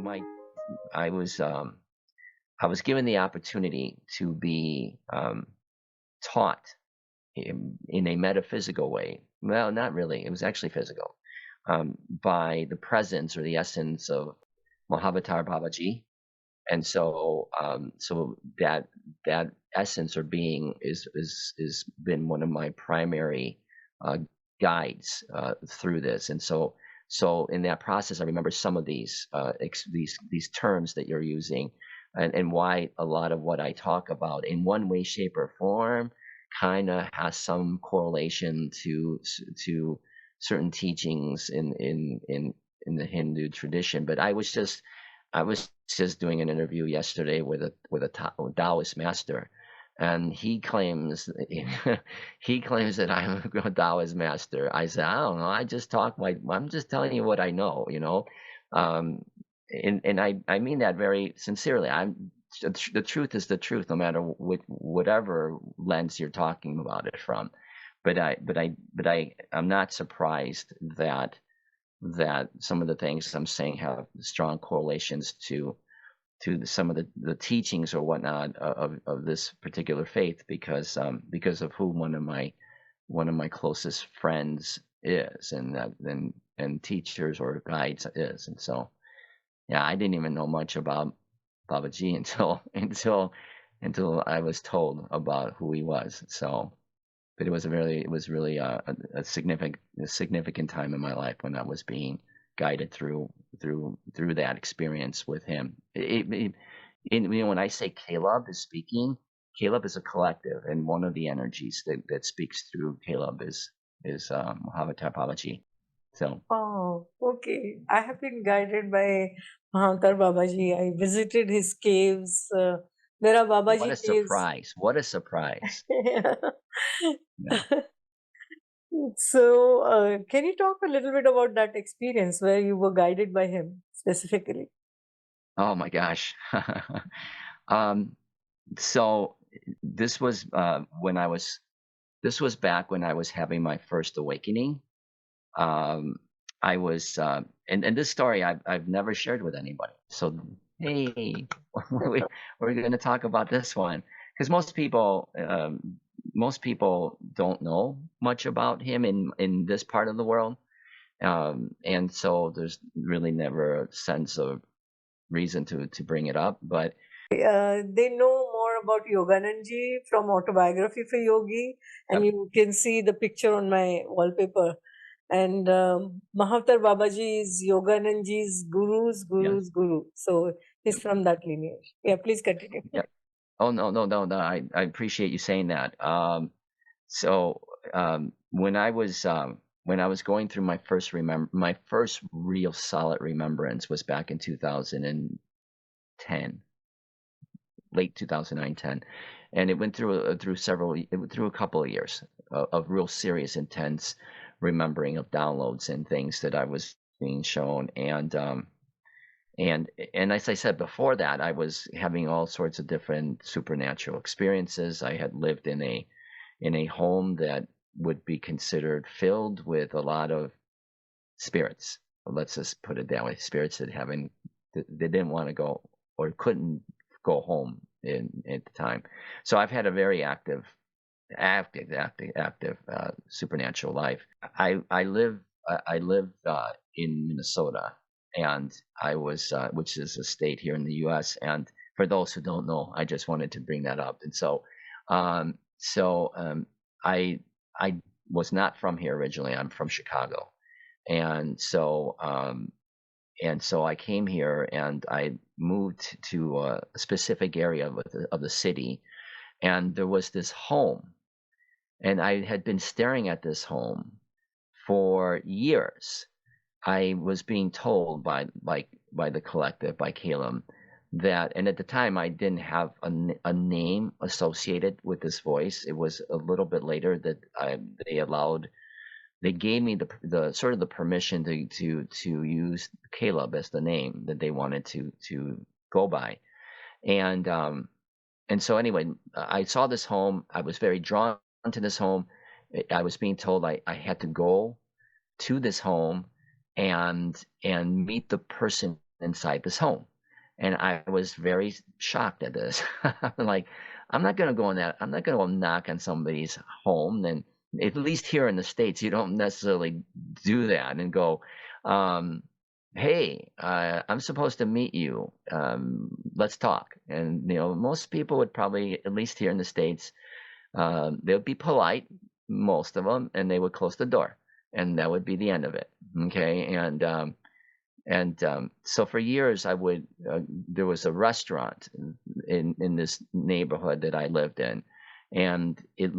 my I was I was given the opportunity to be taught in a metaphysical way. Well, not really. It was actually physical, by the presence or the essence of Mahavatar Babaji. And so, so that essence or being is been one of my primary uh, guides through this. And so in that process, I remember some of these terms that you're using, and why a lot of what I talk about in one way, shape, or form kind of has some correlation to certain teachings in the Hindu tradition. But I was just doing an interview yesterday with a Taoist master, and he claims he claims that I'm a Taoist master. I said, I don't know. I'm just telling you what I know, you know. Um, and I mean that very sincerely. The truth is the truth, no matter whatever lens you're talking about it from. I'm not surprised that some of the things I'm saying have strong correlations to some of the teachings or whatnot of this particular faith, because of who one of my closest friends is, and teachers or guides is. And so yeah, I didn't even know much about Babaji until I was told about who he was. So, but it was really a significant time in my life when I was being guided through that experience with him. When I say Caleb is speaking, Caleb is a collective, and one of the energies that speaks through Caleb is Mahavatar Babaji. So Oh, okay. I have been guided by Mahavatar Babaji. I visited his caves. There are what Babaji a caves. surprise! What a surprise! Yeah. So, can you talk a little bit about that experience where you were guided by him specifically? Oh my gosh. um, so this was when I was this was back when I was having my first awakening. Um, I was, and this story I've never shared with anybody. So hey, we're going to talk about this one because most people don't know much about him in this part of the world, and so there's really never a sense of reason to bring it up. But They know more about Yogananji from Autobiography for Yogi, and yep, you can see the picture on my wallpaper. And Mahavatar Babaji is Yogananji's yes, guru. So he's yep, from that lineage. Yeah, please continue. yep. Oh no. I appreciate you saying that. So when I was going through my first real solid remembrance was back in 2010, late 2009, 10, and it went through a couple of years of real serious, intense remembering of downloads and things that I was being shown, and as I said before that, I was having all sorts of different supernatural experiences. I had lived in a home that would be considered filled with a lot of spirits. Let's just put it that way: spirits that they didn't want to go or couldn't go home at the time. So I've had a very active supernatural life. I live in Minnesota, and I was which is a state here in the U.S. And for those who don't know, I just wanted to bring that up. And um, so I I was not from here originally. I'm from Chicago, and so I came here and I moved to a specific area of the city, and there was this home, and I had been staring at this home for years. I was being told by the collective, by Caleb, that, and at the time I didn't have a name associated with this voice. It was a little bit later that they gave me the sort of the permission to use Caleb as the name that they wanted to go by. And so anyway, I saw this home. I was very drawn to this home. I was being told I had to go to this home and meet the person inside this home. And I was very shocked at this. I'm like, I'm not gonna go in that. I'm not gonna go knock on somebody's home. And at least here in the States, you don't necessarily do that and go, um, "Hey, I'm supposed to meet you. Let's talk." And most people would probably, at least here in the States, they would be polite, most of them, and they would close the door, and that would be the end of it. Okay, and so for years, there was a restaurant in this neighborhood that I lived in, and it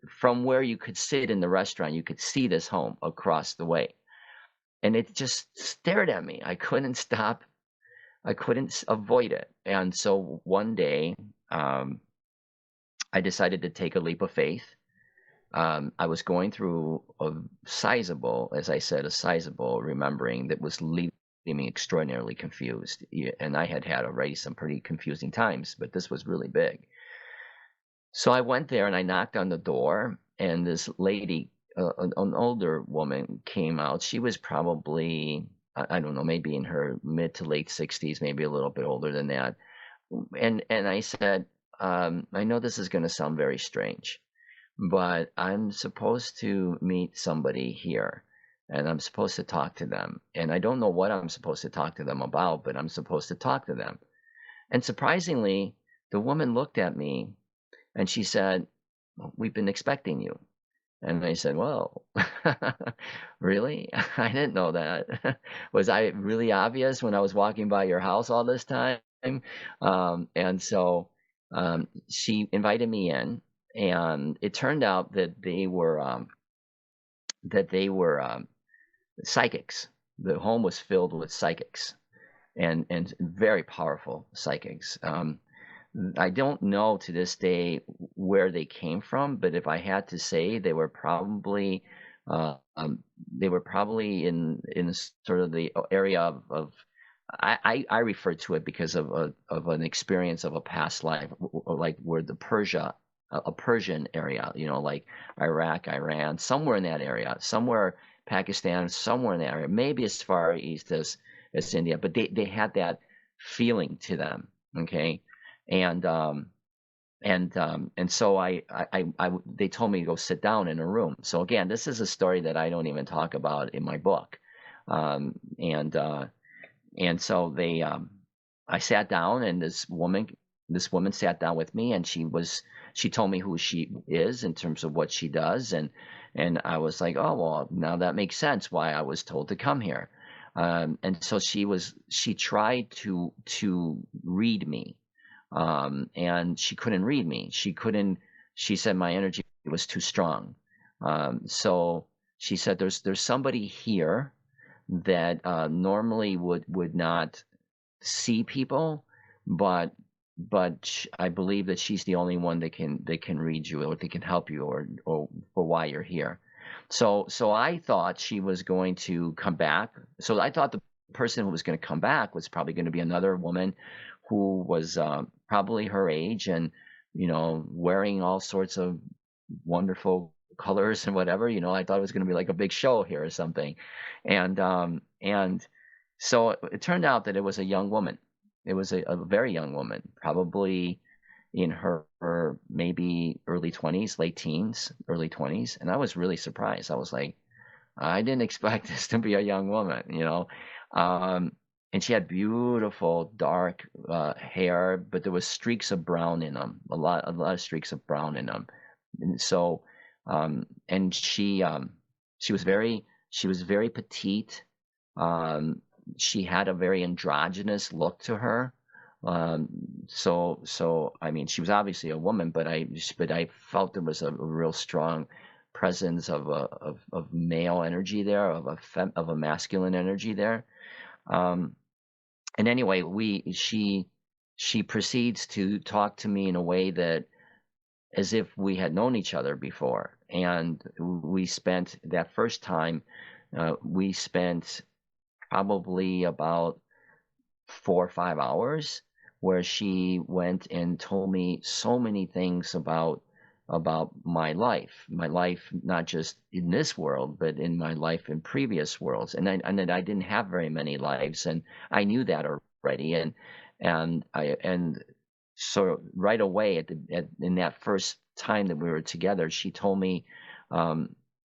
from where you could sit in the restaurant, you could see this home across the way, and it just stared at me. I couldn't stop. I couldn't avoid it. And so one day, I decided to take a leap of faith. I was going through a sizable, as I said, a sizable remembering that was leaving me extraordinarily confused. And I had already some pretty confusing times, but this was really big. So I went there and I knocked on the door, and this lady, an older woman, came out. She was probably, I don't know, maybe in her mid to late 60s, maybe a little bit older than that. And I said, I know this is going to sound very strange, but I'm supposed to meet somebody here, and I'm supposed to talk to them. And I don't know what I'm supposed to talk to them about, but I'm supposed to talk to them. And surprisingly, the woman looked at me and she said, "We've been expecting you." And I said, "Well, really? I didn't know that. Was I really obvious when I was walking by your house all this time?" And so she invited me in, and it turned out that they were psychics. The home was filled with psychics, and very powerful psychics. I don't know to this day where they came from, but if I had to say, uh, they were probably in sort of the area of I refer to it because of an experience of a past life, like where the Persia, a Persian area, like Iraq, Iran, somewhere in that area, somewhere Pakistan, somewhere in that area, maybe as far east as India, but they had that feeling to them. Okay, and and so they told me to go sit down in a room. So again, this is a story that I don't even talk about in my book, um, and uh, and so I sat down, and this woman sat down with me, and she told me who she is in terms of what she does, and I was like, oh well, now that makes sense why I was told to come here. And so she tried to read me, and she couldn't read me. She said my energy was too strong. So she said there's somebody here that normally would not see people, but I believe that she's the only one that can read you, or that can help you, or for why you're here. So I thought she was going to come back. So I thought the person who was going to come back was probably going to be another woman who was probably her age, and wearing all sorts of wonderful colors and whatever. I thought it was going to be like a big show here or something, and so it turned out that it was a young woman. It was a very young woman, probably in her maybe early 20s, late teens, early 20s, and I was really surprised. I was like, I didn't expect this to be a young woman. And she had beautiful dark hair, but there was streaks of brown in them, a lot of streaks of brown in them. And so, and she was very petite. Um, she had a very androgynous look to her. So I mean, she was obviously a woman, but I felt there was a real strong presence of male energy there, of a masculine energy there. Um, and anyway, she proceeds to talk to me in a way that, as if we had known each other before, and we spent that first time. We spent probably about 4 or 5 hours, where she went and told me so many things about about my life, not just in this world, but in my life in previous worlds. And that I didn't have very many lives, and I knew that already. And so right away in that first time that we were together, she told me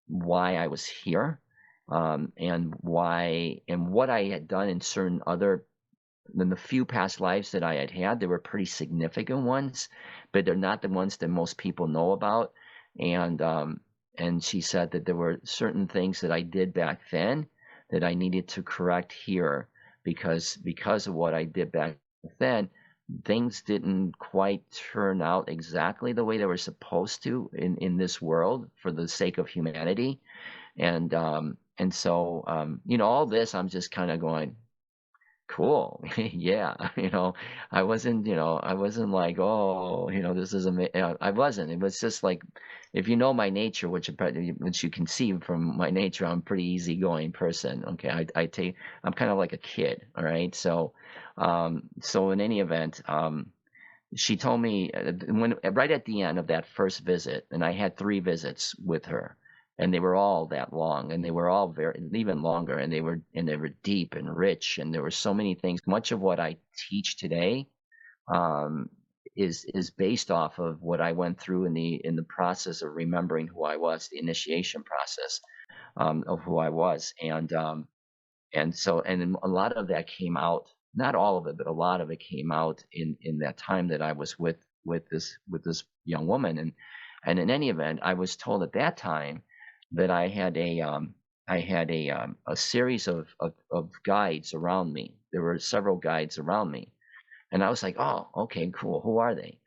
why I was here, and what I had done in certain other in the few past lives that I had had. They were pretty significant ones, but they're not the ones that most people know about. And and she said that there were certain things that I did back then that I needed to correct here, because of what I did back then, things didn't quite turn out exactly the way they were supposed to in this world for the sake of humanity. And so all this, I'm just kind of going, cool. Yeah. I wasn't like, oh, this is amazing. I wasn't. It was just like, if you know my nature, which you can see from my nature, I'm a pretty easygoing person. Okay. I'm kind of like a kid. All right. So in any event, she told me when right at the end of that first visit, and I had 3 visits with her, and they were all that long, and they were all very even longer, and they were deep and rich, and there were so many things. Much of what I teach today um, is based off of what I went through in the process of remembering who I was, the initiation process of who I was. And a lot of that came out, not all of it, but a lot of it came out in that time that I was with this young woman. And in any event, I was told at that time that I had a series of guides around me. There were several guides around me, and I was like, oh, okay, cool. Who are they?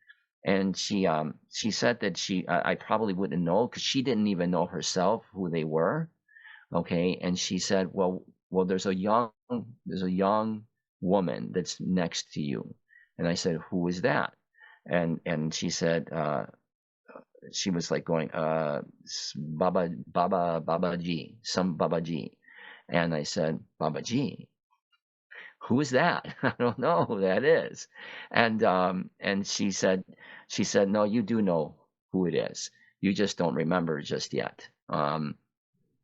And she said that I probably wouldn't know, because she didn't even know herself who they were. Okay. And she said, well, there's a young woman that's next to you. And I said, who is that? And she said, she was like going, Babaji, some Babaji. And I said, Babaji, who is that? I don't know who that is. And she said, no, you do know who it is. You just don't remember just yet. And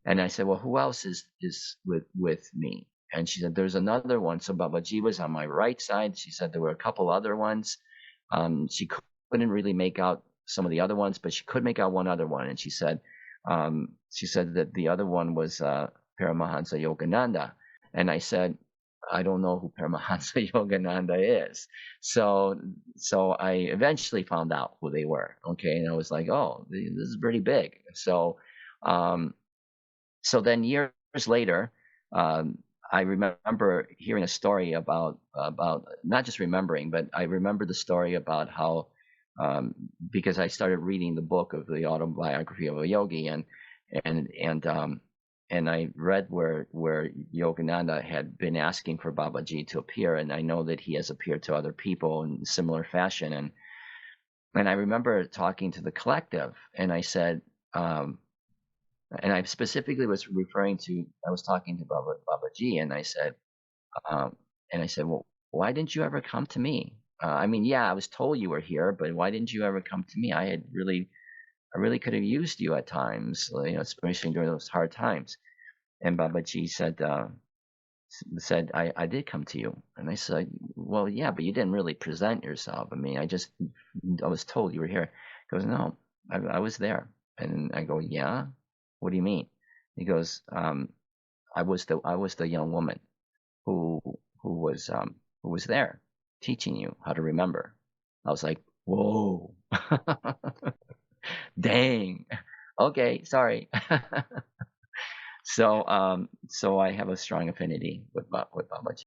I said, well, who else is with me? And she said, there's another one. So Babaji was on my right side. She said there were a couple other ones. She couldn't really make out some of the other ones, but she could make out one other one. And she said that the other one was Paramahansa Yogananda. And I said, I don't know who Paramahansa Yogananda is. So I eventually found out who they were. Okay. And I was like, oh, this is pretty big. So then years later, I remember hearing a story about not just remembering, but I remember the story about how because I started reading the book of the autobiography of a yogi, and I read where Yogananda had been asking for Babaji to appear, and I know that he has appeared to other people in similar fashion, and I remember talking to the collective, and I said. And I specifically was I was talking to Babaji, and I said, well, why didn't you ever come to me? I mean, yeah, I was told you were here, but why didn't you ever come to me? I really could have used you at times, especially during those hard times. And Babaji said, I did come to you. And I said, well, yeah, but you didn't really present yourself. I mean, I was told you were here. He goes, no, I was there. And I go, yeah. What do you mean? He goes, I was the young woman who was there teaching you how to remember. I was like, whoa, dang. Okay, sorry. So I have a strong affinity with Babaji.